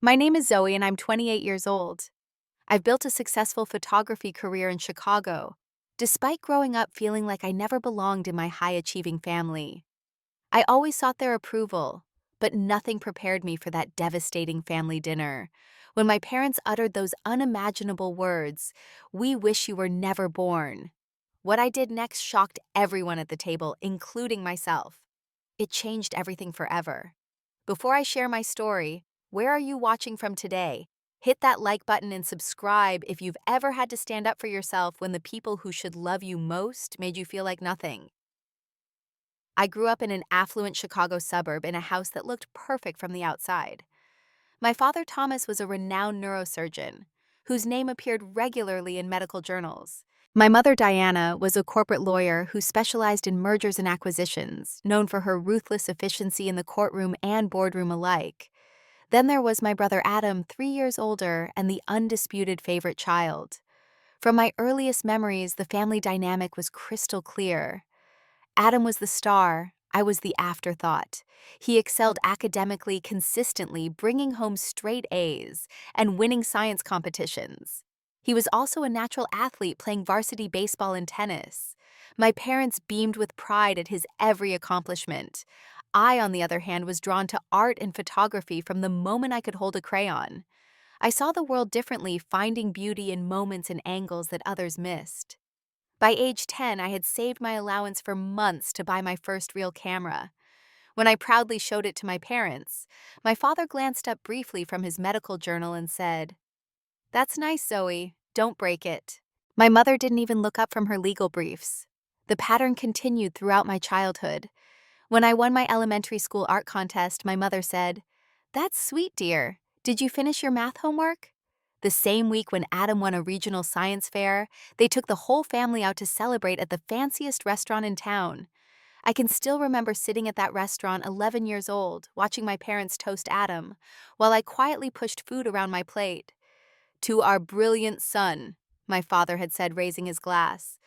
My name is Zoe and I'm 28 years old. I've built a successful photography career in Chicago, despite growing up feeling like I never belonged in my high-achieving family. I always sought their approval, but nothing prepared me for that devastating family dinner. When my parents uttered those unimaginable words, "We wish you were never born." What I did next shocked everyone at the table, including myself. It changed everything forever. Before I share my story, where are you watching from today? Hit that like button and subscribe if you've ever had to stand up for yourself when the people who should love you most made you feel like nothing. I grew up in an affluent Chicago suburb in a house that looked perfect from the outside. My father, Thomas, was a renowned neurosurgeon whose name appeared regularly in medical journals. My mother, Diana, was a corporate lawyer who specialized in mergers and acquisitions, known for her ruthless efficiency in the courtroom and boardroom alike. Then there was my brother Adam, 3 years older and the undisputed favorite child. From my earliest memories, the family dynamic was crystal clear. Adam was the star, I was the afterthought. He excelled academically consistently, bringing home straight A's and winning science competitions. He was also a natural athlete playing varsity baseball and tennis. My parents beamed with pride at his every accomplishment. I, on the other hand, was drawn to art and photography from the moment I could hold a crayon. I saw the world differently, finding beauty in moments and angles that others missed. By age 10, I had saved my allowance for months to buy my first real camera. When I proudly showed it to my parents, my father glanced up briefly from his medical journal and said, "That's nice, Zoe. Don't break it." My mother didn't even look up from her legal briefs. The pattern continued throughout my childhood. When I won my elementary school art contest, my mother said, "That's sweet, dear. Did you finish your math homework?" The same week when Adam won a regional science fair, they took the whole family out to celebrate at the fanciest restaurant in town. I can still remember sitting at that restaurant 11 years old, watching my parents toast Adam, while I quietly pushed food around my plate. "To our brilliant son," my father had said, raising his glass.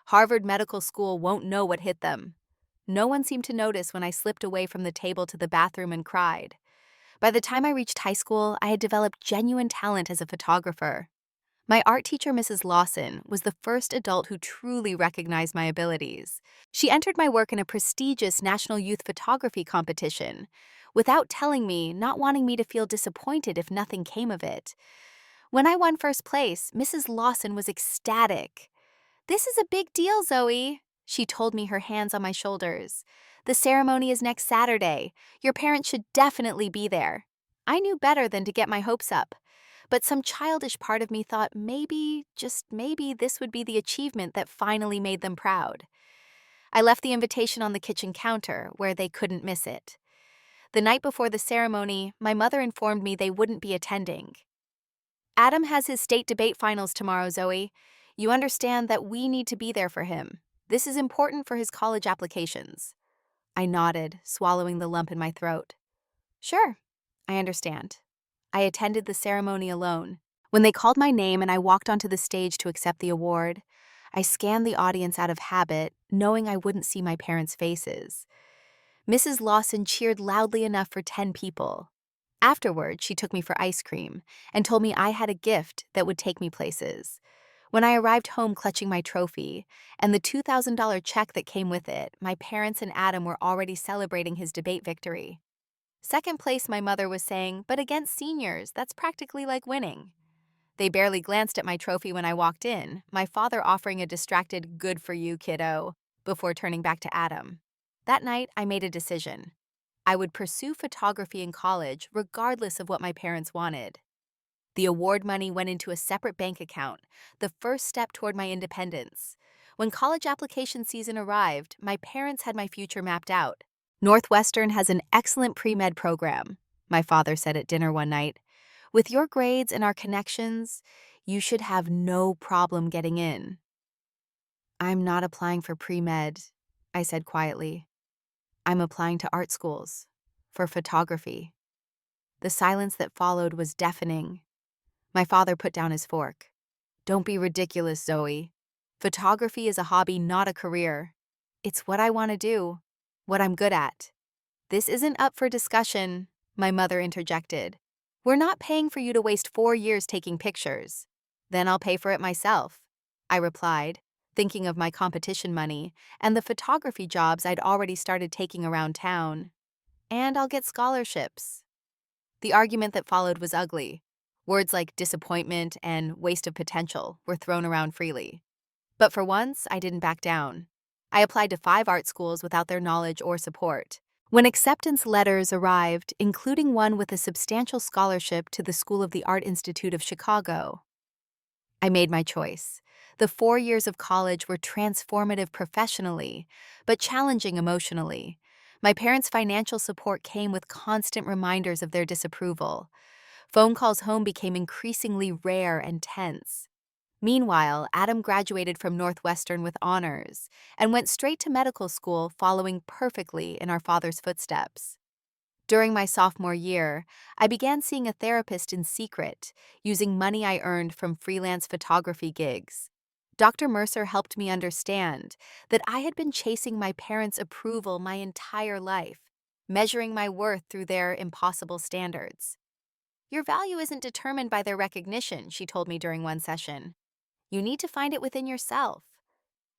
"Harvard Medical School won't know what hit them." No one seemed to notice when I slipped away from the table to the bathroom and cried. By the time I reached high school, I had developed genuine talent as a photographer. My art teacher, Mrs. Lawson, was the first adult who truly recognized my abilities. She entered my work in a prestigious National Youth Photography competition, without telling me, not wanting me to feel disappointed if nothing came of it. When I won first place, Mrs. Lawson was ecstatic. "This is a big deal, Zoe," she told me, her hands on my shoulders. "The ceremony is next Saturday. Your parents should definitely be there." I knew better than to get my hopes up, but some childish part of me thought maybe, just maybe, this would be the achievement that finally made them proud. I left the invitation on the kitchen counter, where they couldn't miss it. The night before the ceremony, my mother informed me they wouldn't be attending. "Adam has his state debate finals tomorrow, Zoe. You understand that we need to be there for him. This is important for his college applications." I nodded, swallowing the lump in my throat. "Sure, I understand." I attended the ceremony alone. When they called my name and I walked onto the stage to accept the award, I scanned the audience out of habit, knowing I wouldn't see my parents' faces. Mrs. Lawson cheered loudly enough for 10 people. Afterward, she took me for ice cream and told me I had a gift that would take me places. When I arrived home clutching my trophy and the $2,000 check that came with it, my parents and Adam were already celebrating his debate victory. "Second place," my mother was saying, "but against seniors, that's practically like winning." They barely glanced at my trophy when I walked in, my father offering a distracted "good for you, kiddo," before turning back to Adam. That night, I made a decision. I would pursue photography in college regardless of what my parents wanted. The award money went into a separate bank account, the first step toward my independence. When college application season arrived, my parents had my future mapped out. "Northwestern has an excellent pre-med program," my father said at dinner one night. "With your grades and our connections, you should have no problem getting in." "I'm not applying for pre-med," I said quietly. "I'm applying to art schools, for photography." The silence that followed was deafening. My father put down his fork. "Don't be ridiculous, Zoe. Photography is a hobby, not a career. It's what I want to do, what I'm good at." "This isn't up for discussion," my mother interjected. "We're not paying for you to waste 4 years taking pictures. Then I'll pay for it myself," I replied, thinking of my competition money and the photography jobs I'd already started taking around town. "And I'll get scholarships." The argument that followed was ugly. Words like disappointment and waste of potential were thrown around freely. But for once, I didn't back down. I applied to 5 art schools without their knowledge or support. When acceptance letters arrived, including one with a substantial scholarship to the School of the Art Institute of Chicago, I made my choice. The 4 years of college were transformative professionally, but challenging emotionally. My parents' financial support came with constant reminders of their disapproval. Phone calls home became increasingly rare and tense. Meanwhile, Adam graduated from Northwestern with honors and went straight to medical school, following perfectly in our father's footsteps. During my sophomore year, I began seeing a therapist in secret, using money I earned from freelance photography gigs. Dr. Mercer helped me understand that I had been chasing my parents' approval my entire life, measuring my worth through their impossible standards. "Your value isn't determined by their recognition," she told me during one session. "You need to find it within yourself."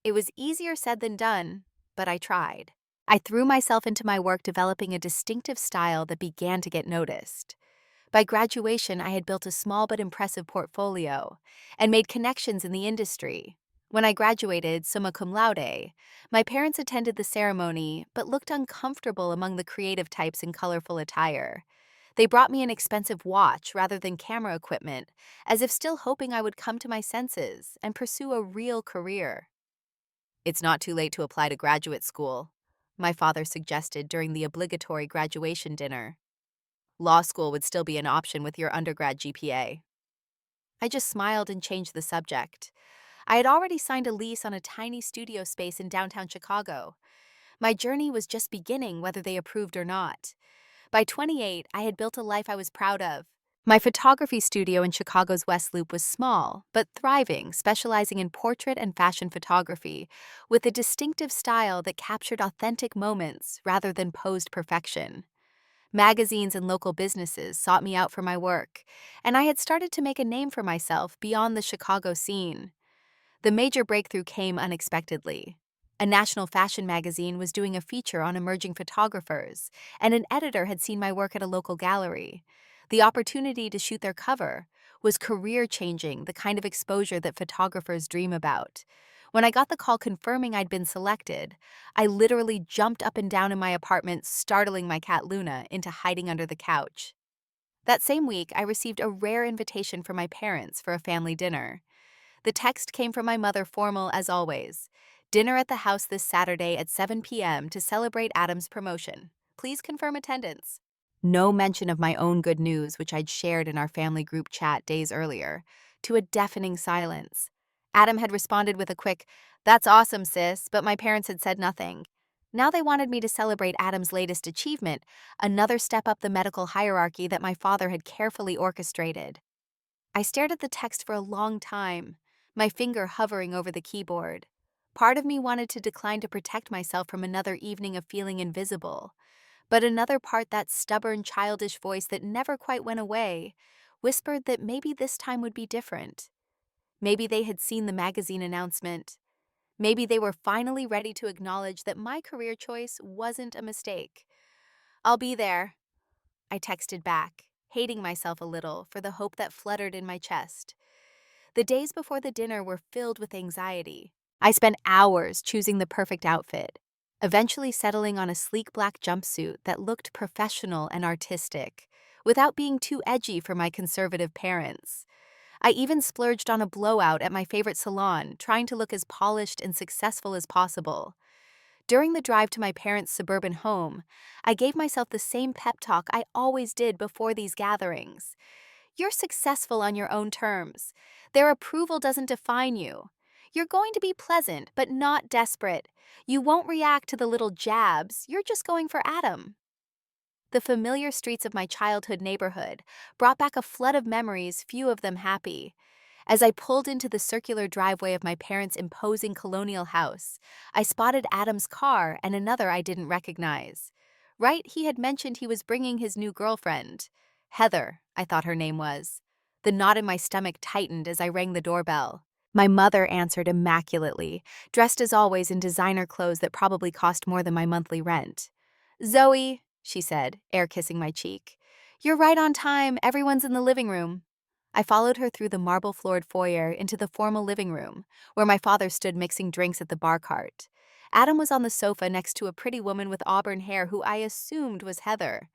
It was easier said than done, but I tried. I threw myself into my work, developing a distinctive style that began to get noticed. By graduation, I had built a small but impressive portfolio and made connections in the industry. When I graduated summa cum laude, my parents attended the ceremony but looked uncomfortable among the creative types in colorful attire. They brought me an expensive watch rather than camera equipment, as if still hoping I would come to my senses and pursue a real career. "It's not too late to apply to graduate school," my father suggested during the obligatory graduation dinner. "Law school would still be an option with your undergrad GPA." I just smiled and changed the subject. I had already signed a lease on a tiny studio space in downtown Chicago. My journey was just beginning, whether they approved or not. By 28, I had built a life I was proud of. My photography studio in Chicago's West Loop was small, but thriving, specializing in portrait and fashion photography, with a distinctive style that captured authentic moments rather than posed perfection. Magazines and local businesses sought me out for my work, and I had started to make a name for myself beyond the Chicago scene. The major breakthrough came unexpectedly. A national fashion magazine was doing a feature on emerging photographers, and an editor had seen my work at a local gallery. The opportunity to shoot their cover was career-changing, the kind of exposure that photographers dream about. When I got the call confirming I'd been selected, I literally jumped up and down in my apartment, startling my cat Luna into hiding under the couch. That same week, I received a rare invitation from my parents for a family dinner. The text came from my mother, formal as always. "Dinner at the house this Saturday at 7 p.m. to celebrate Adam's promotion. Please confirm attendance." No mention of my own good news, which I'd shared in our family group chat days earlier, to a deafening silence. Adam had responded with a quick, "That's awesome, sis," but my parents had said nothing. Now they wanted me to celebrate Adam's latest achievement, another step up the medical hierarchy that my father had carefully orchestrated. I stared at the text for a long time, my finger hovering over the keyboard. Part of me wanted to decline to protect myself from another evening of feeling invisible, but another part, that stubborn, childish voice that never quite went away, whispered that maybe this time would be different. Maybe they had seen the magazine announcement. Maybe they were finally ready to acknowledge that my career choice wasn't a mistake. "I'll be there," I texted back, hating myself a little for the hope that fluttered in my chest. The days before the dinner were filled with anxiety. I spent hours choosing the perfect outfit, eventually settling on a sleek black jumpsuit that looked professional and artistic, without being too edgy for my conservative parents. I even splurged on a blowout at my favorite salon, trying to look as polished and successful as possible. During the drive to my parents' suburban home, I gave myself the same pep talk I always did before these gatherings. "You're successful on your own terms. Their approval doesn't define you. You're going to be pleasant, but not desperate. You won't react to the little jabs. You're just going for Adam." The familiar streets of my childhood neighborhood brought back a flood of memories, few of them happy. As I pulled into the circular driveway of my parents' imposing colonial house, I spotted Adam's car and another I didn't recognize. Right, he had mentioned he was bringing his new girlfriend. Heather, I thought her name was. The knot in my stomach tightened as I rang the doorbell. My mother answered immaculately, dressed as always in designer clothes that probably cost more than my monthly rent. "Zoe," she said, air kissing my cheek. "You're right on time. Everyone's in the living room." I followed her through the marble-floored foyer into the formal living room, where my father stood mixing drinks at the bar cart. Adam was on the sofa next to a pretty woman with auburn hair who I assumed was Heather.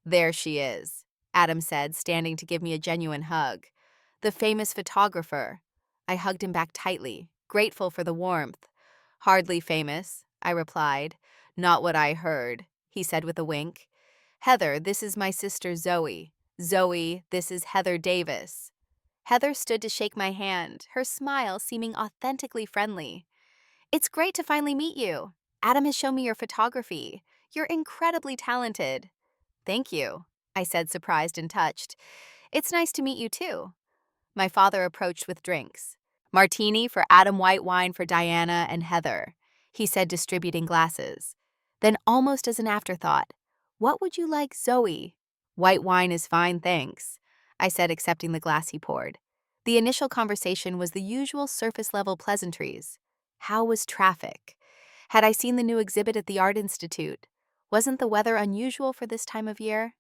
"There she is," Adam said, standing to give me a genuine hug. "The famous photographer." I hugged him back tightly, grateful for the warmth. "Hardly famous," I replied. "Not what I heard," he said with a wink. "Heather, this is my sister Zoe. Zoe, this is Heather Davis." Heather stood to shake my hand, her smile seeming authentically friendly. "It's great to finally meet you. Adam has shown me your photography. You're incredibly talented." "Thank you," I said, surprised and touched. "It's nice to meet you too." My father approached with drinks. "Martini for Adam, white wine for Diana and Heather," he said, distributing glasses. Then, almost as an afterthought, "What would you like, Zoe?" "White wine is fine, thanks," I said, accepting the glass he poured. The initial conversation was the usual surface-level pleasantries. How was traffic? Had I seen the new exhibit at the Art Institute? Wasn't the weather unusual for this time of year?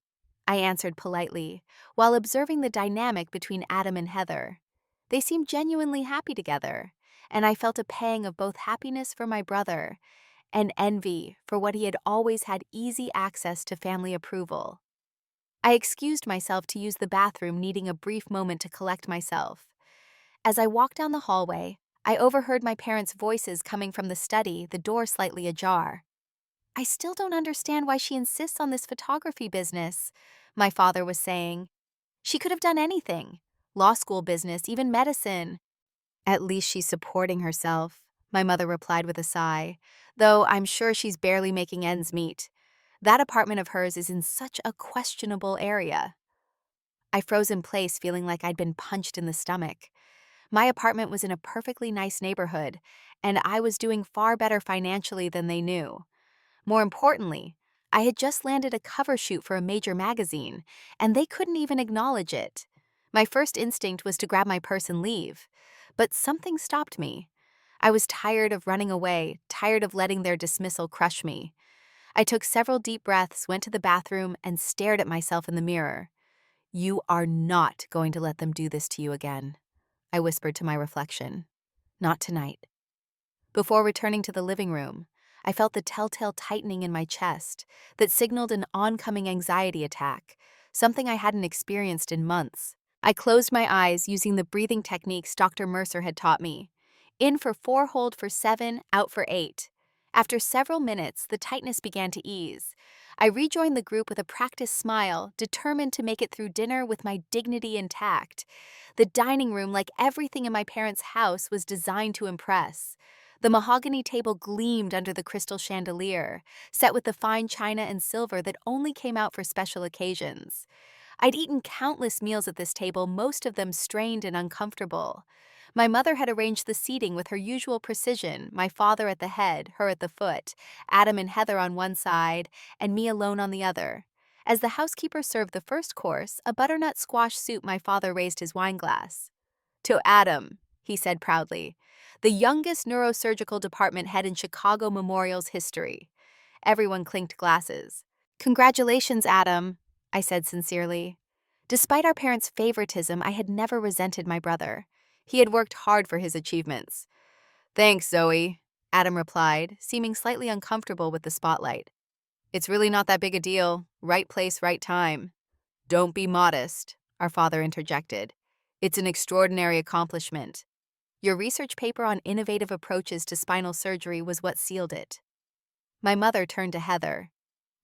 I answered politely, while observing the dynamic between Adam and Heather. They seemed genuinely happy together, and I felt a pang of both happiness for my brother and envy for what he had always had easy access to family approval. I excused myself to use the bathroom, needing a brief moment to collect myself. As I walked down the hallway, I overheard my parents' voices coming from the study, the door slightly ajar. "I still don't understand why she insists on this photography business," my father was saying. "She could have done anything. Law school business, even medicine." "At least she's supporting herself," my mother replied with a sigh, "though I'm sure she's barely making ends meet. That apartment of hers is in such a questionable area." I froze in place, feeling like I'd been punched in the stomach. My apartment was in a perfectly nice neighborhood, and I was doing far better financially than they knew. More importantly, I had just landed a cover shoot for a major magazine, and they couldn't even acknowledge it. My first instinct was to grab my purse and leave, but something stopped me. I was tired of running away, tired of letting their dismissal crush me. I took several deep breaths, went to the bathroom, and stared at myself in the mirror. "You are not going to let them do this to you again," I whispered to my reflection. "Not tonight." Before returning to the living room, I felt the telltale tightening in my chest that signaled an oncoming anxiety attack, something I hadn't experienced in months. I closed my eyes using the breathing techniques Dr. Mercer had taught me. In for 4, hold for 7, out for 8. After several minutes, the tightness began to ease. I rejoined the group with a practiced smile, determined to make it through dinner with my dignity intact. The dining room, like everything in my parents' house, was designed to impress. The mahogany table gleamed under the crystal chandelier, set with the fine china and silver that only came out for special occasions. I'd eaten countless meals at this table, most of them strained and uncomfortable. My mother had arranged the seating with her usual precision, my father at the head, her at the foot, Adam and Heather on one side, and me alone on the other. As the housekeeper served the first course, a butternut squash soup, my father raised his wineglass. "To Adam," he said proudly, "the youngest neurosurgical department head in Chicago Memorial's history." Everyone clinked glasses. "Congratulations, Adam," I said sincerely. Despite our parents' favoritism, I had never resented my brother. He had worked hard for his achievements. "Thanks, Zoe," Adam replied, seeming slightly uncomfortable with the spotlight. "It's really not that big a deal. Right place, right time." "Don't be modest," our father interjected. "It's an extraordinary accomplishment." Your research paper on innovative approaches to spinal surgery was what sealed it. My mother turned to Heather.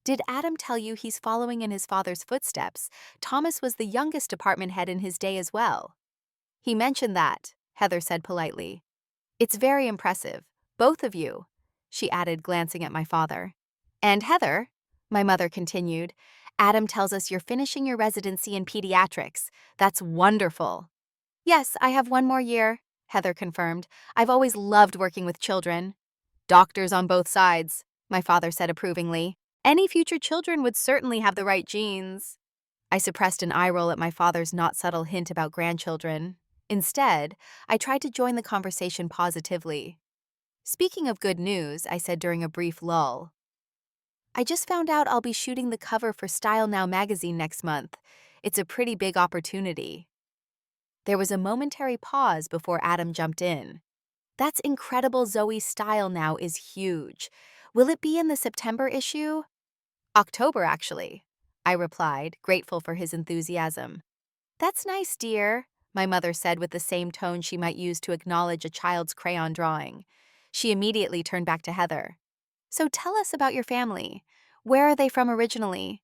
"Did Adam tell you he's following in his father's footsteps? Thomas was the youngest department head in his day as well." "He mentioned that," Heather said politely. "It's very impressive, both of you," she added, glancing at my father. "And Heather," my mother continued, "Adam tells us you're finishing your residency in pediatrics. That's wonderful." "Yes, I have 1 more year," Heather confirmed. "I've always loved working with children." "Doctors on both sides," my father said approvingly. "Any future children would certainly have the right genes." I suppressed an eye roll at my father's not subtle hint about grandchildren. Instead, I tried to join the conversation positively. Speaking of good news, I said during a brief lull, I just found out I'll be shooting the cover for Style Now magazine next month. It's a pretty big opportunity. There was a momentary pause before Adam jumped in. That's incredible. Zoe's Style Now is huge. Will it be in the September issue? October, actually, I replied, grateful for his enthusiasm. That's nice, dear, my mother said with the same tone she might use to acknowledge a child's crayon drawing. She immediately turned back to Heather. So tell us about your family. Where are they from originally?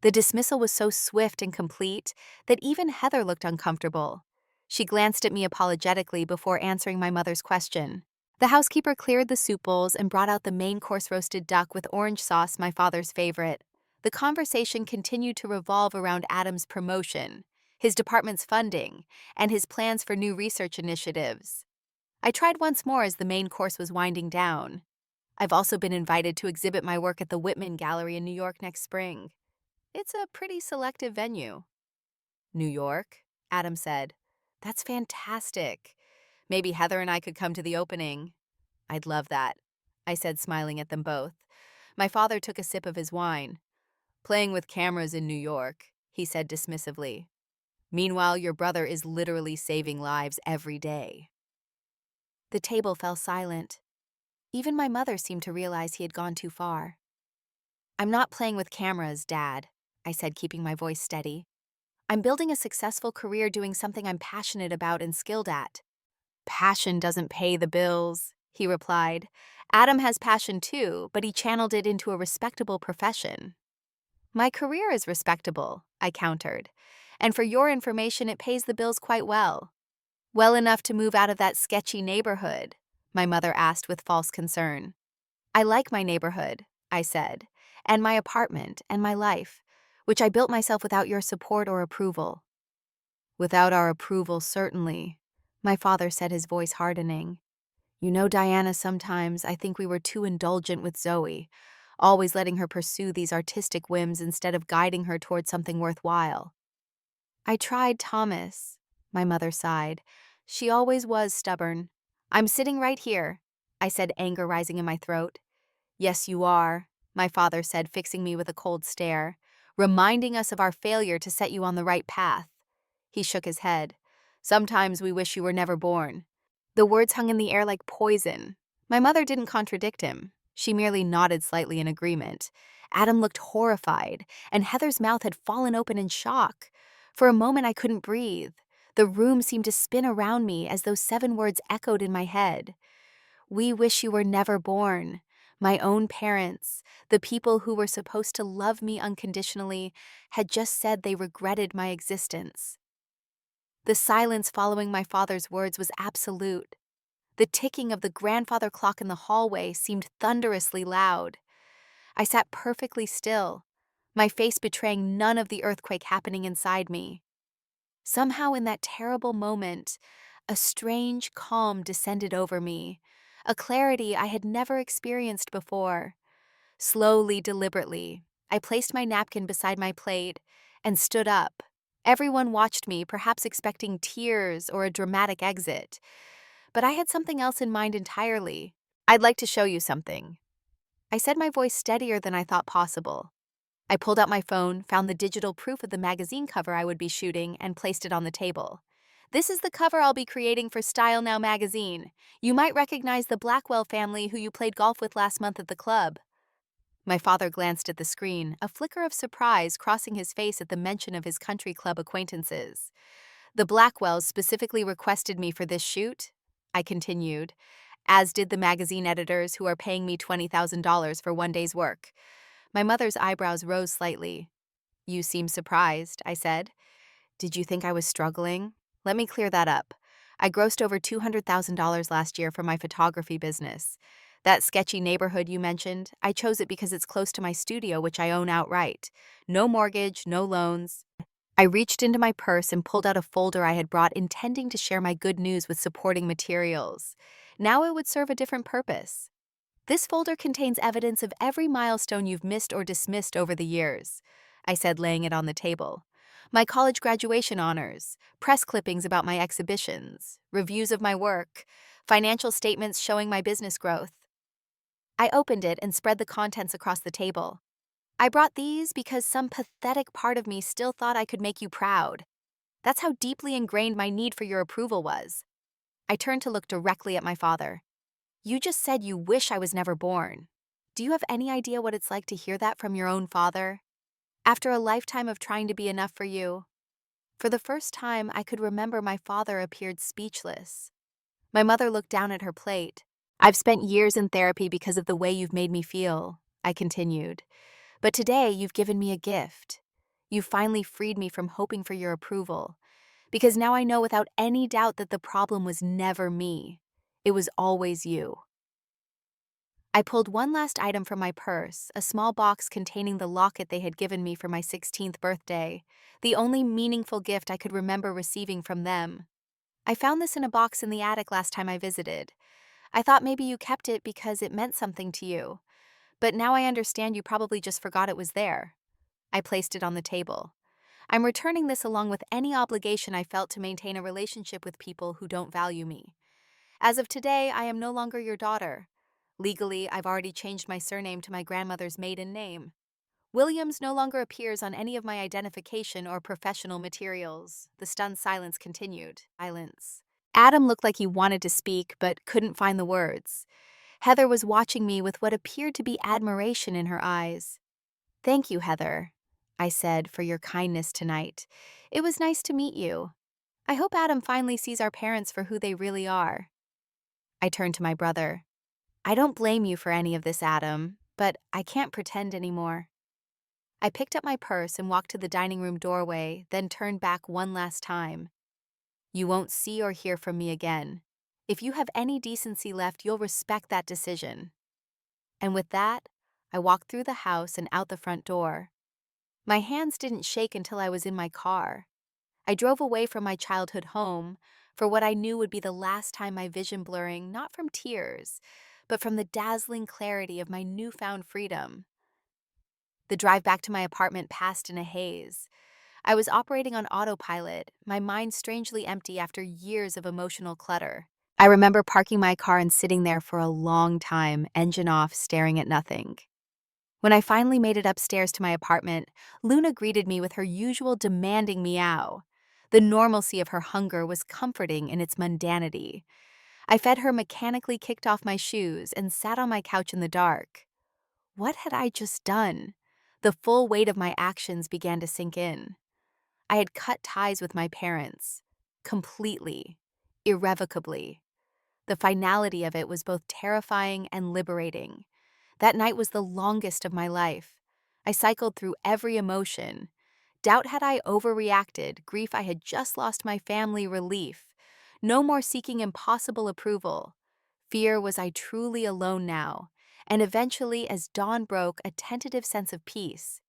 The dismissal was so swift and complete that even Heather looked uncomfortable. She glanced at me apologetically before answering my mother's question. The housekeeper cleared the soup bowls and brought out the main course roasted duck with orange sauce, my father's favorite. The conversation continued to revolve around Adam's promotion, his department's funding, and his plans for new research initiatives. I tried once more as the main course was winding down. I've also been invited to exhibit my work at the Whitman Gallery in New York next spring. It's a pretty selective venue. New York? Adam said. That's fantastic. Maybe Heather and I could come to the opening. I'd love that, I said, smiling at them both. My father took a sip of his wine. Playing with cameras in New York, he said dismissively. Meanwhile, your brother is literally saving lives every day. The table fell silent. Even my mother seemed to realize he had gone too far. I'm not playing with cameras, Dad, I said, keeping my voice steady. I'm building a successful career doing something I'm passionate about and skilled at. Passion doesn't pay the bills, he replied. Adam has passion too, but he channeled it into a respectable profession. My career is respectable, I countered. And for your information, it pays the bills quite well. Well enough to move out of that sketchy neighborhood, my mother asked with false concern. I like my neighborhood, I said, and my apartment and my life, which I built myself without your support or approval. Without our approval, certainly, my father said, his voice hardening. You know, Diana, sometimes I think we were too indulgent with Zoe, always letting her pursue these artistic whims instead of guiding her towards something worthwhile. I tried Thomas, my mother sighed. She always was stubborn. I'm sitting right here, I said, anger rising in my throat. Yes, you are, my father said, fixing me with a cold stare, reminding us of our failure to set you on the right path. He shook his head. Sometimes we wish you were never born. The words hung in the air like poison. My mother didn't contradict him. She merely nodded slightly in agreement. Adam looked horrified, and Heather's mouth had fallen open in shock. For a moment I couldn't breathe. The room seemed to spin around me as those 7 words echoed in my head. We wish you were never born. My own parents, the people who were supposed to love me unconditionally, had just said they regretted my existence. The silence following my father's words was absolute. The ticking of the grandfather clock in the hallway seemed thunderously loud. I sat perfectly still, my face betraying none of the earthquake happening inside me. Somehow in that terrible moment, a strange calm descended over me, a clarity I had never experienced before. Slowly, deliberately, I placed my napkin beside my plate and stood up. Everyone watched me, perhaps expecting tears or a dramatic exit. But I had something else in mind entirely. I'd like to show you something. I said, my voice steadier than I thought possible. I pulled out my phone, found the digital proof of the magazine cover I would be shooting, and placed it on the table. This is the cover I'll be creating for Style Now magazine. You might recognize the Blackwell family who you played golf with last month at the club. My father glanced at the screen, a flicker of surprise crossing his face at the mention of his country club acquaintances. The Blackwells specifically requested me for this shoot, I continued, as did the magazine editors who are paying me $20,000 for one day's work. My mother's eyebrows rose slightly. You seem surprised, I said. Did you think I was struggling? Let me clear that up. I grossed over $200,000 last year for my photography business. That sketchy neighborhood you mentioned, I chose it because it's close to my studio, which I own outright. No mortgage, no loans. I reached into my purse and pulled out a folder I had brought, intending to share my good news with supporting materials. Now it would serve a different purpose. This folder contains evidence of every milestone you've missed or dismissed over the years, I said, laying it on the table. My college graduation honors, press clippings about my exhibitions, reviews of my work, financial statements showing my business growth. I opened it and spread the contents across the table. I brought these because some pathetic part of me still thought I could make you proud. That's how deeply ingrained my need for your approval was. I turned to look directly at my father. You just said you wish I was never born. Do you have any idea what it's like to hear that from your own father? After a lifetime of trying to be enough for you? For the first time, I could remember my father appeared speechless. My mother looked down at her plate. I've spent years in therapy because of the way you've made me feel, I continued. But today, you've given me a gift. You've finally freed me from hoping for your approval. Because now I know without any doubt that the problem was never me. It was always you. I pulled one last item from my purse, a small box containing the locket they had given me for my 16th birthday, the only meaningful gift I could remember receiving from them. I found this in a box in the attic last time I visited. I thought maybe you kept it because it meant something to you, but now I understand you probably just forgot it was there. I placed it on the table. I'm returning this along with any obligation I felt to maintain a relationship with people who don't value me. As of today, I am no longer your daughter. Legally, I've already changed my surname to my grandmother's maiden name. Williams no longer appears on any of my identification or professional materials. The stunned silence continued. Silence. Adam looked like he wanted to speak, but couldn't find the words. Heather was watching me with what appeared to be admiration in her eyes. Thank you, Heather, I said, for your kindness tonight. It was nice to meet you. I hope Adam finally sees our parents for who they really are. I turned to my brother. I don't blame you for any of this, Adam, but I can't pretend anymore. I picked up my purse and walked to the dining room doorway, then turned back one last time. You won't see or hear from me again. If you have any decency left, you'll respect that decision. And with that, I walked through the house and out the front door. My hands didn't shake until I was in my car. I drove away from my childhood home for what I knew would be the last time my vision blurring, not from tears, but from the dazzling clarity of my newfound freedom. The drive back to my apartment passed in a haze. I was operating on autopilot, my mind strangely empty after years of emotional clutter. I remember parking my car and sitting there for a long time, engine off, staring at nothing. When I finally made it upstairs to my apartment, Luna greeted me with her usual demanding meow. The normalcy of her hunger was comforting in its mundanity. I fed her, mechanically kicked off my shoes, and sat on my couch in the dark. What had I just done? The full weight of my actions began to sink in. I had cut ties with my parents. Completely. Irrevocably. The finality of it was both terrifying and liberating. That night was the longest of my life. I cycled through every emotion. Doubt had I overreacted, grief I had just lost my family, relief. No more seeking impossible approval. Fear was I truly alone now, and eventually, as dawn broke, a tentative sense of peace.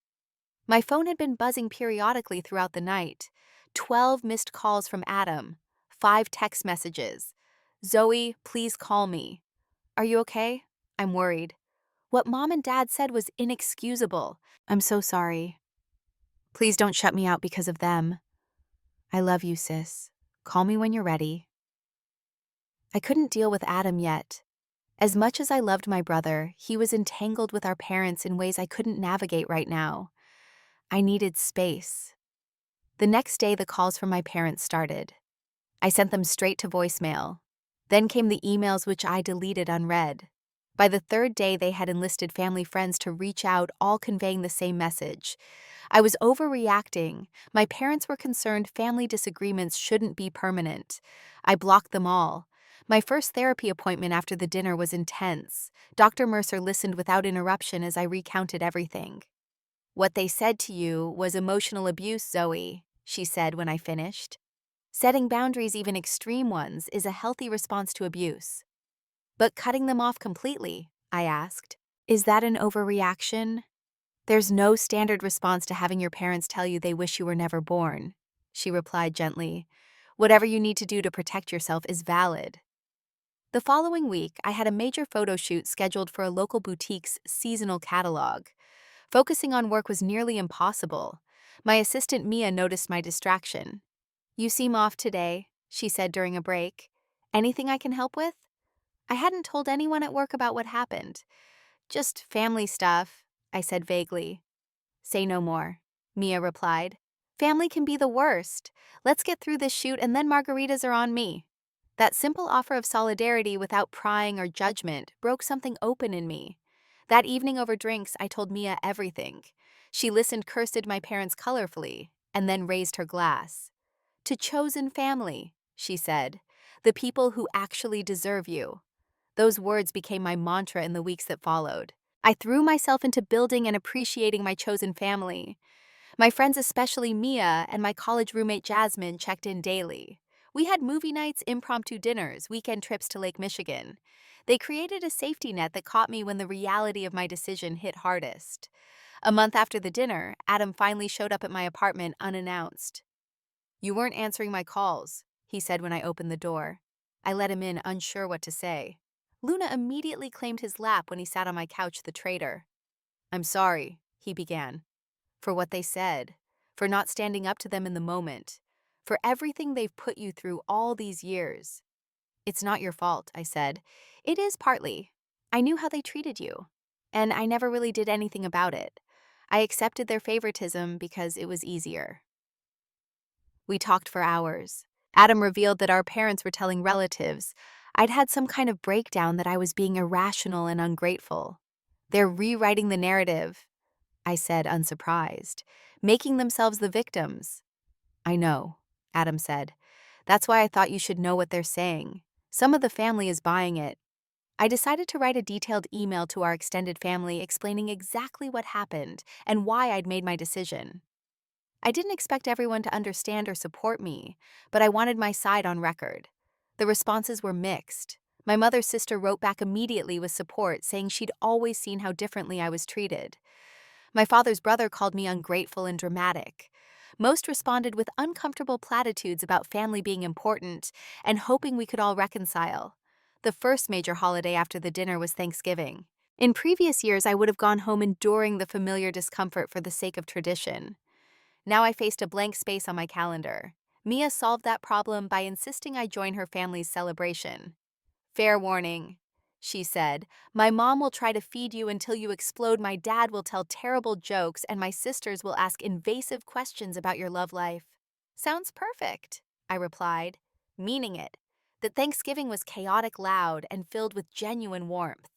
My phone had been buzzing periodically throughout the night. 12 missed calls from Adam. 5 text messages. Zoe, please call me. Are you okay? I'm worried. What Mom and Dad said was inexcusable. I'm so sorry. Please don't shut me out because of them. I love you, sis. Call me when you're ready. I couldn't deal with Adam yet. As much as I loved my brother, he was entangled with our parents in ways I couldn't navigate right now. I needed space. The next day, the calls from my parents started. I sent them straight to voicemail. Then came the emails which I deleted unread. By the third day, they had enlisted family friends to reach out, all conveying the same message. I was overreacting. My parents were concerned family disagreements shouldn't be permanent. I blocked them all. My first therapy appointment after the dinner was intense. Dr. Mercer listened without interruption as I recounted everything. What they said to you was emotional abuse, Zoe, she said when I finished. Setting boundaries, even extreme ones, is a healthy response to abuse. But cutting them off completely, I asked, is that an overreaction? There's no standard response to having your parents tell you they wish you were never born, she replied gently. Whatever you need to do to protect yourself is valid. The following week, I had a major photo shoot scheduled for a local boutique's seasonal catalog. Focusing on work was nearly impossible. My assistant Mia noticed my distraction. "You seem off today," she said during a break. "Anything I can help with?" I hadn't told anyone at work about what happened. "Just family stuff," I said vaguely. "Say no more," Mia replied. "Family can be the worst. Let's get through this shoot and then margaritas are on me." That simple offer of solidarity without prying or judgment broke something open in me. That evening over drinks, I told Mia everything. She listened, cursed my parents colorfully, and then raised her glass. "To chosen family," she said. "The people who actually deserve you." Those words became my mantra in the weeks that followed. I threw myself into building and appreciating my chosen family. My friends, especially Mia, and my college roommate Jasmine, checked in daily. We had movie nights, impromptu dinners, weekend trips to Lake Michigan. They created a safety net that caught me when the reality of my decision hit hardest. A month after the dinner, Adam finally showed up at my apartment unannounced. "You weren't answering my calls," he said when I opened the door. I let him in, unsure what to say. Luna immediately claimed his lap when he sat on my couch, the traitor. "I'm sorry," he began, "for what they said, for not standing up to them in the moment, for everything they've put you through all these years." "It's not your fault," I said. "It is partly. I knew how they treated you, and I never really did anything about it. I accepted their favoritism because it was easier." We talked for hours. Adam revealed that our parents were telling relatives I'd had some kind of breakdown, that I was being irrational and ungrateful. "They're rewriting the narrative," I said, unsurprised, "making themselves the victims." "I know," Adam said. "That's why I thought you should know what they're saying. Some of the family is buying it." I decided to write a detailed email to our extended family explaining exactly what happened and why I'd made my decision. I didn't expect everyone to understand or support me, but I wanted my side on record. The responses were mixed. My mother's sister wrote back immediately with support, saying she'd always seen how differently I was treated. My father's brother called me ungrateful and dramatic. Most responded with uncomfortable platitudes about family being important and hoping we could all reconcile. The first major holiday after the dinner was Thanksgiving. In previous years, I would have gone home enduring the familiar discomfort for the sake of tradition. Now I faced a blank space on my calendar. Mia solved that problem by insisting I join her family's celebration. "Fair warning," she said. "My mom will try to feed you until you explode, my dad will tell terrible jokes, and my sisters will ask invasive questions about your love life." "Sounds perfect," I replied, meaning it, that Thanksgiving was chaotic, loud, and filled with genuine warmth.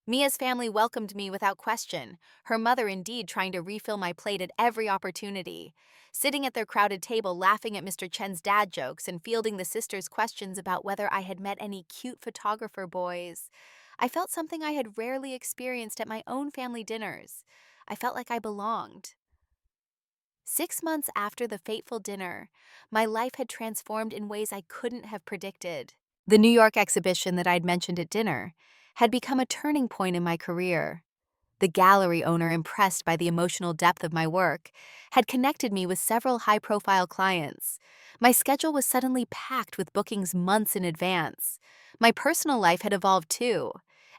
Mia's family welcomed me without question, her mother indeed trying to refill my plate at every opportunity. Sitting at their crowded table laughing at Mr. Chen's dad jokes and fielding the sisters' questions about whether I had met any cute photographer boys. I felt something I had rarely experienced at my own family dinners. I felt like I belonged. 6 months after the fateful dinner, my life had transformed in ways I couldn't have predicted. The New York exhibition that I'd mentioned at dinner had become a turning point in my career. The gallery owner, impressed by the emotional depth of my work, had connected me with several high-profile clients. My schedule was suddenly packed with bookings months in advance. My personal life had evolved too.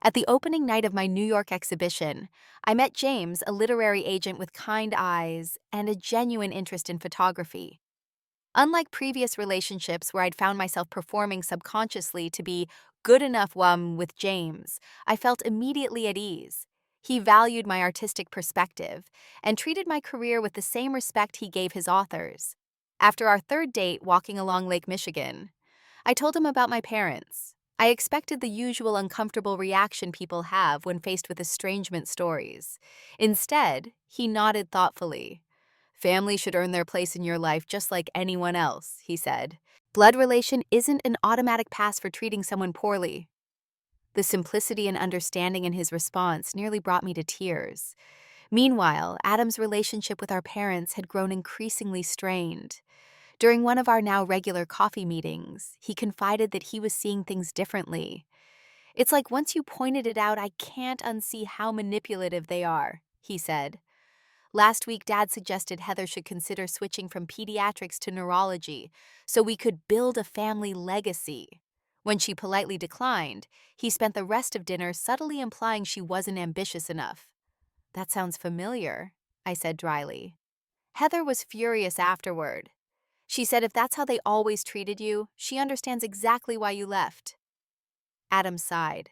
At the opening night of my New York exhibition, I met James, a literary agent with kind eyes and a genuine interest in photography. Unlike previous relationships where I'd found myself performing subconsciously to be good enough with James, I felt immediately at ease. He valued my artistic perspective and treated my career with the same respect he gave his authors. After our third date walking along Lake Michigan, I told him about my parents. I expected the usual uncomfortable reaction people have when faced with estrangement stories. Instead, he nodded thoughtfully. "Family should earn their place in your life just like anyone else," he said. "Blood relation isn't an automatic pass for treating someone poorly." The simplicity and understanding in his response nearly brought me to tears. Meanwhile, Adam's relationship with our parents had grown increasingly strained. During one of our now regular coffee meetings, he confided that he was seeing things differently. "It's like once you pointed it out, I can't unsee how manipulative they are," he said. "Last week, Dad suggested Heather should consider switching from pediatrics to neurology so we could build a family legacy. When she politely declined, he spent the rest of dinner subtly implying she wasn't ambitious enough." "That sounds familiar," I said dryly. Heather was furious afterward. She said if that's how they always treated you, she understands exactly why you left. Adam sighed.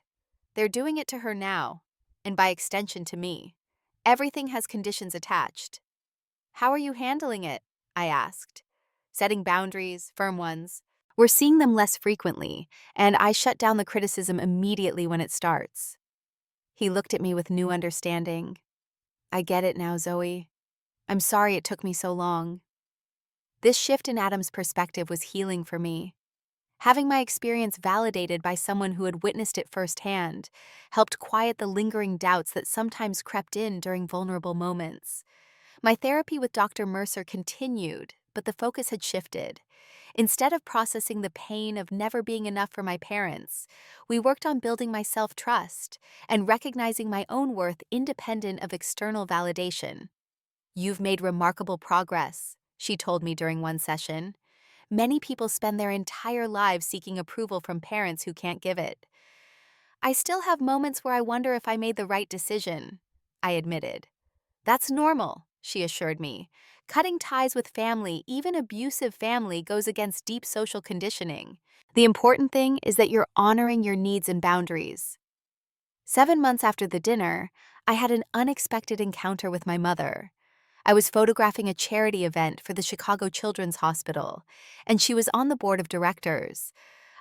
They're doing it to her now, and by extension to me. Everything has conditions attached. How are you handling it? I asked. Setting boundaries, firm ones. We're seeing them less frequently, and I shut down the criticism immediately when it starts. He looked at me with new understanding. I get it now, Zoe. I'm sorry it took me so long. This shift in Adam's perspective was healing for me. Having my experience validated by someone who had witnessed it firsthand helped quiet the lingering doubts that sometimes crept in during vulnerable moments. My therapy with Dr. Mercer continued, but the focus had shifted. Instead of processing the pain of never being enough for my parents, we worked on building my self-trust and recognizing my own worth independent of external validation. You've made remarkable progress, she told me during one session. Many people spend their entire lives seeking approval from parents who can't give it. I still have moments where I wonder if I made the right decision, I admitted. That's normal, she assured me. Cutting ties with family, even abusive family, goes against deep social conditioning. The important thing is that you're honoring your needs and boundaries. 7 months after the dinner, I had an unexpected encounter with my mother. I was photographing a charity event for the Chicago Children's Hospital, and she was on the board of directors.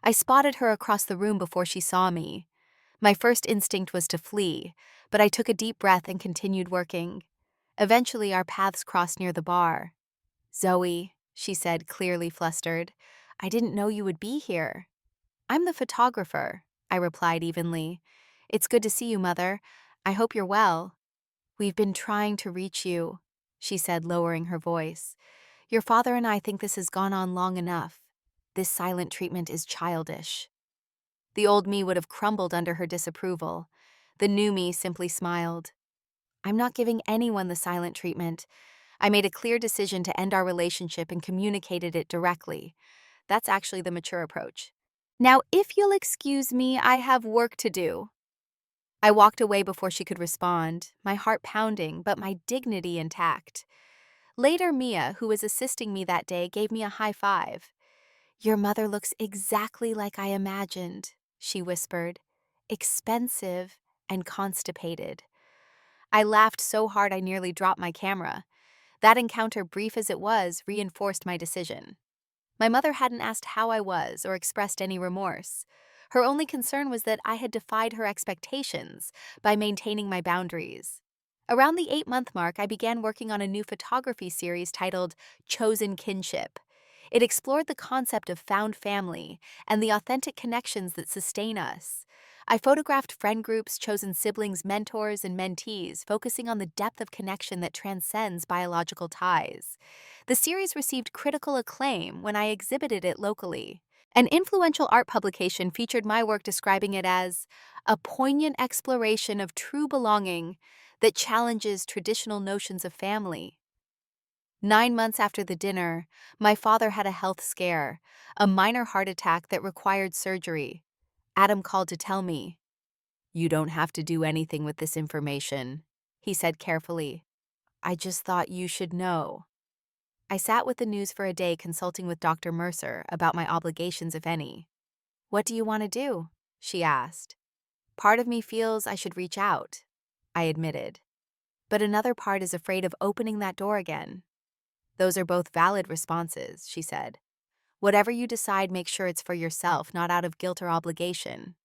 I spotted her across the room before she saw me. My first instinct was to flee, but I took a deep breath and continued working. Eventually, our paths crossed near the bar. Zoe, she said, clearly flustered, I didn't know you would be here. I'm the photographer, I replied evenly. It's good to see you, Mother. I hope you're well. We've been trying to reach you, she said, lowering her voice. Your father and I think this has gone on long enough. This silent treatment is childish. The old me would have crumbled under her disapproval. The new me simply smiled. I'm not giving anyone the silent treatment. I made a clear decision to end our relationship and communicated it directly. That's actually the mature approach. Now, if you'll excuse me, I have work to do. I walked away before she could respond, my heart pounding, but my dignity intact. Later, Mia, who was assisting me that day, gave me a high five. Your mother looks exactly like I imagined, she whispered. Expensive and constipated. I laughed so hard I nearly dropped my camera. That encounter, brief as it was, reinforced my decision. My mother hadn't asked how I was or expressed any remorse. Her only concern was that I had defied her expectations by maintaining my boundaries. Around the 8-month mark, I began working on a new photography series titled Chosen Kinship. It explored the concept of found family and the authentic connections that sustain us. I photographed friend groups, chosen siblings, mentors, and mentees, focusing on the depth of connection that transcends biological ties. The series received critical acclaim when I exhibited it locally. An influential art publication featured my work, describing it as a poignant exploration of true belonging that challenges traditional notions of family. 9 months after the dinner, my father had a health scare, a minor heart attack that required surgery. Adam called to tell me, "You don't have to do anything with this information," he said carefully. "I just thought you should know." I sat with the news for a day, consulting with Dr. Mercer about my obligations, if any. "What do you want to do?" she asked. "Part of me feels I should reach out," I admitted. "But another part is afraid of opening that door again." "Those are both valid responses," she said. "Whatever you decide, make sure it's for yourself, not out of guilt or obligation."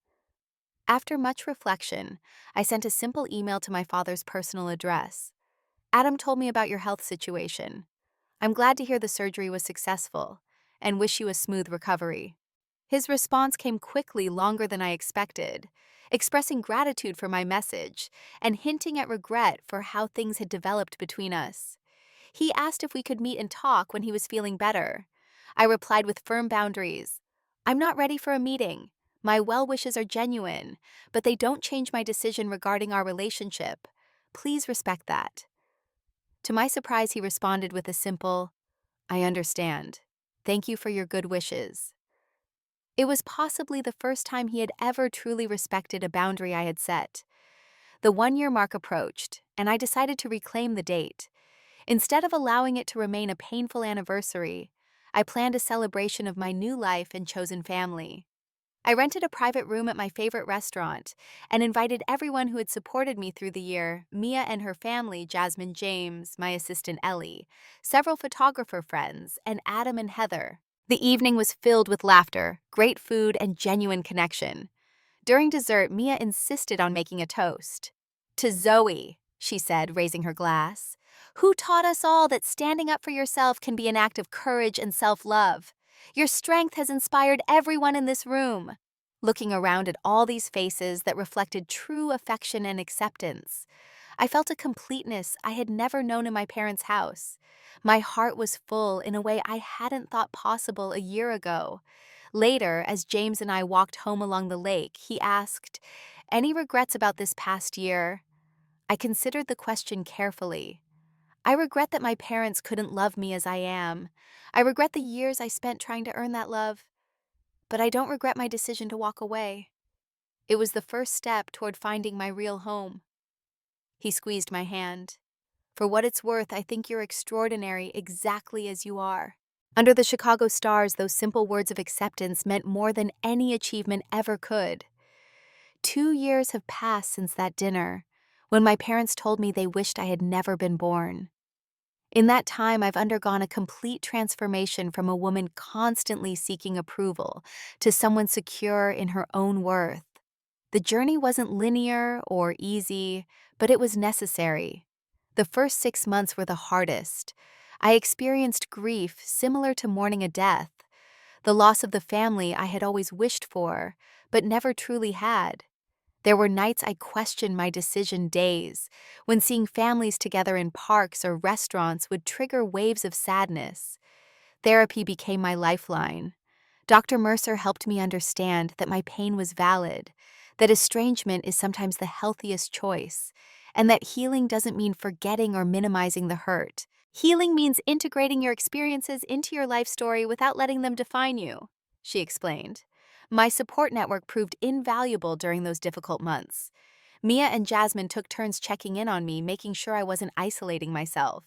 After much reflection, I sent a simple email to my father's personal address. "Adam told me about your health situation. I'm glad to hear the surgery was successful, and wish you a smooth recovery." His response came quickly, longer than I expected, expressing gratitude for my message and hinting at regret for how things had developed between us. He asked if we could meet and talk when he was feeling better. I replied with firm boundaries. "I'm not ready for a meeting. My well wishes are genuine, but they don't change my decision regarding our relationship. Please respect that." To my surprise, he responded with a simple, "I understand. Thank you for your good wishes." It was possibly the first time he had ever truly respected a boundary I had set. The 1-year mark approached, and I decided to reclaim the date. Instead of allowing it to remain a painful anniversary, I planned a celebration of my new life and chosen family. I rented a private room at my favorite restaurant and invited everyone who had supported me through the year: Mia and her family, Jasmine James, my assistant Ellie, several photographer friends, and Adam and Heather. The evening was filled with laughter, great food, and genuine connection. During dessert, Mia insisted on making a toast. "To Zoe," she said, raising her glass, "who taught us all that standing up for yourself can be an act of courage and self-love. Your strength has inspired everyone in this room." Looking around at all these faces that reflected true affection and acceptance, I felt a completeness I had never known in my parents' house. My heart was full in a way I hadn't thought possible a year ago. Later, as James and I walked home along the lake, he asked, "Any regrets about this past year?" I considered the question carefully. I regret that my parents couldn't love me as I am. I regret the years I spent trying to earn that love. But I don't regret my decision to walk away. It was the first step toward finding my real home. He squeezed my hand. "For what it's worth, I think you're extraordinary exactly as you are." Under the Chicago stars, those simple words of acceptance meant more than any achievement ever could. 2 years have passed since that dinner, when my parents told me they wished I had never been born. In that time, I've undergone a complete transformation from a woman constantly seeking approval to someone secure in her own worth. The journey wasn't linear or easy, but it was necessary. The first 6 months were the hardest. I experienced grief similar to mourning a death, the loss of the family I had always wished for, but never truly had. There were nights I questioned my decision, days when seeing families together in parks or restaurants would trigger waves of sadness. Therapy became my lifeline. Dr. Mercer helped me understand that my pain was valid, that estrangement is sometimes the healthiest choice, and that healing doesn't mean forgetting or minimizing the hurt. Healing means integrating your experiences into your life story without letting them define you, she explained. My support network proved invaluable during those difficult months. Mia and Jasmine took turns checking in on me, making sure I wasn't isolating myself.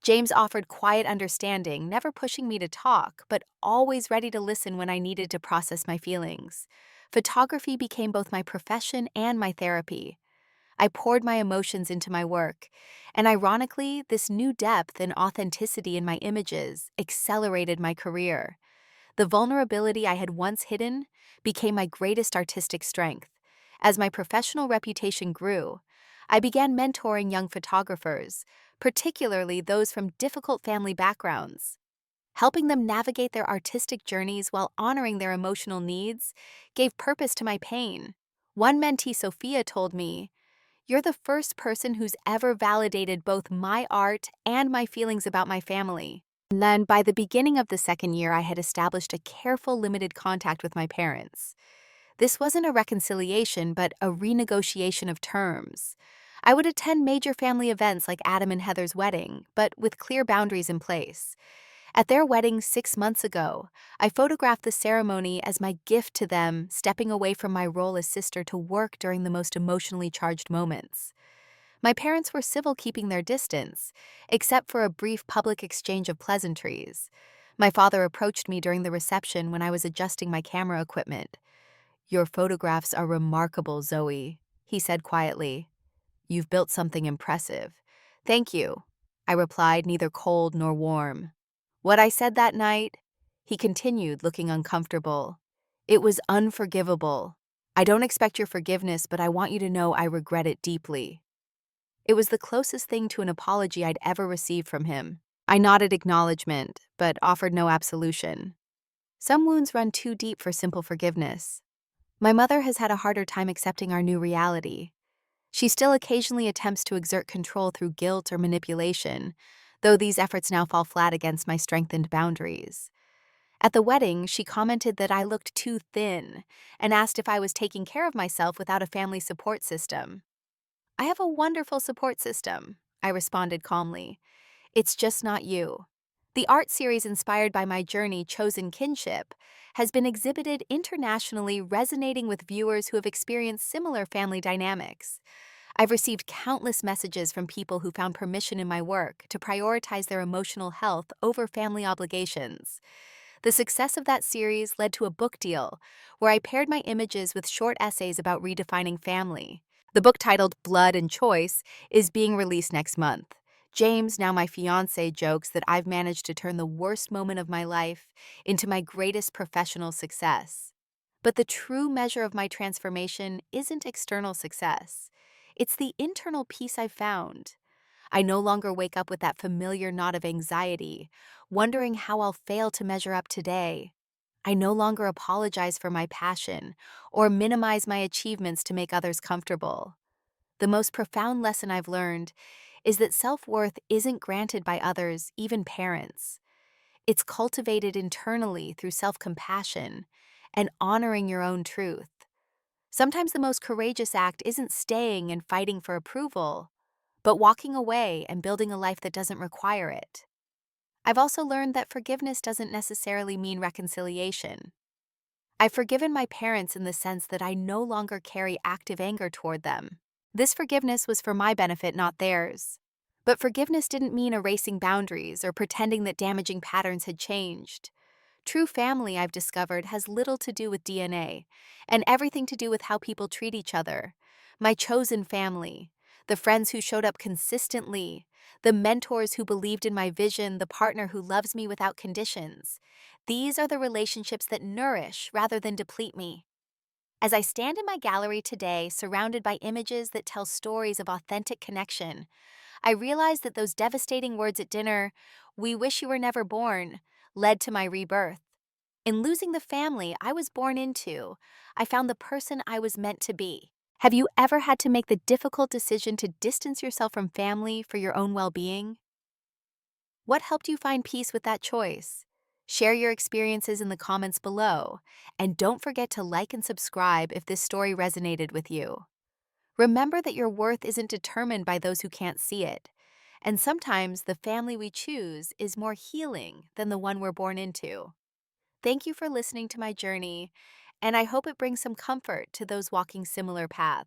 James offered quiet understanding, never pushing me to talk, but always ready to listen when I needed to process my feelings. Photography became both my profession and my therapy. I poured my emotions into my work, and ironically, this new depth and authenticity in my images accelerated my career. The vulnerability I had once hidden became my greatest artistic strength. As my professional reputation grew, I began mentoring young photographers, particularly those from difficult family backgrounds. Helping them navigate their artistic journeys while honoring their emotional needs gave purpose to my pain. One mentee, Sophia, told me, "You're the first person who's ever validated both my art and my feelings about my family." And then, by the beginning of the second year, I had established a careful, limited contact with my parents. This wasn't a reconciliation, but a renegotiation of terms. I would attend major family events like Adam and Heather's wedding, but with clear boundaries in place. At their wedding 6 months ago, I photographed the ceremony as my gift to them, stepping away from my role as sister to work during the most emotionally charged moments. My parents were civil, keeping their distance, except for a brief public exchange of pleasantries. My father approached me during the reception when I was adjusting my camera equipment. "Your photographs are remarkable, Zoe," he said quietly. "You've built something impressive." "Thank you," I replied, neither cold nor warm. "What I said that night," he continued, looking uncomfortable, "it was unforgivable. I don't expect your forgiveness, but I want you to know I regret it deeply." It was the closest thing to an apology I'd ever received from him. I nodded acknowledgement, but offered no absolution. Some wounds run too deep for simple forgiveness. My mother has had a harder time accepting our new reality. She still occasionally attempts to exert control through guilt or manipulation, though these efforts now fall flat against my strengthened boundaries. At the wedding, she commented that I looked too thin and asked if I was taking care of myself without a family support system. "I have a wonderful support system," I responded calmly. "It's just not you." The art series inspired by my journey, Chosen Kinship, has been exhibited internationally, resonating with viewers who have experienced similar family dynamics. I've received countless messages from people who found permission in my work to prioritize their emotional health over family obligations. The success of that series led to a book deal where I paired my images with short essays about redefining family. The book, titled Blood and Choice, is being released next month. James, now my fiance, jokes that I've managed to turn the worst moment of my life into my greatest professional success. But the true measure of my transformation isn't external success. It's the internal peace I've found. I no longer wake up with that familiar knot of anxiety, wondering how I'll fail to measure up today. I no longer apologize for my passion or minimize my achievements to make others comfortable. The most profound lesson I've learned is that self-worth isn't granted by others, even parents. It's cultivated internally through self-compassion and honoring your own truth. Sometimes the most courageous act isn't staying and fighting for approval, but walking away and building a life that doesn't require it. I've also learned that forgiveness doesn't necessarily mean reconciliation. I've forgiven my parents in the sense that I no longer carry active anger toward them. This forgiveness was for my benefit, not theirs. But forgiveness didn't mean erasing boundaries or pretending that damaging patterns had changed. True family, I've discovered, has little to do with DNA and everything to do with how people treat each other. My chosen family, the friends who showed up consistently, the mentors who believed in my vision, the partner who loves me without conditions. These are the relationships that nourish rather than deplete me. As I stand in my gallery today, surrounded by images that tell stories of authentic connection, I realize that those devastating words at dinner, "We wish you were never born," led to my rebirth. In losing the family I was born into, I found the person I was meant to be. Have you ever had to make the difficult decision to distance yourself from family for your own well-being? What helped you find peace with that choice? Share your experiences in the comments below, and don't forget to like and subscribe if this story resonated with you. Remember that your worth isn't determined by those who can't see it, and sometimes the family we choose is more healing than the one we're born into. Thank you for listening to my journey, and I hope it brings some comfort to those walking similar paths.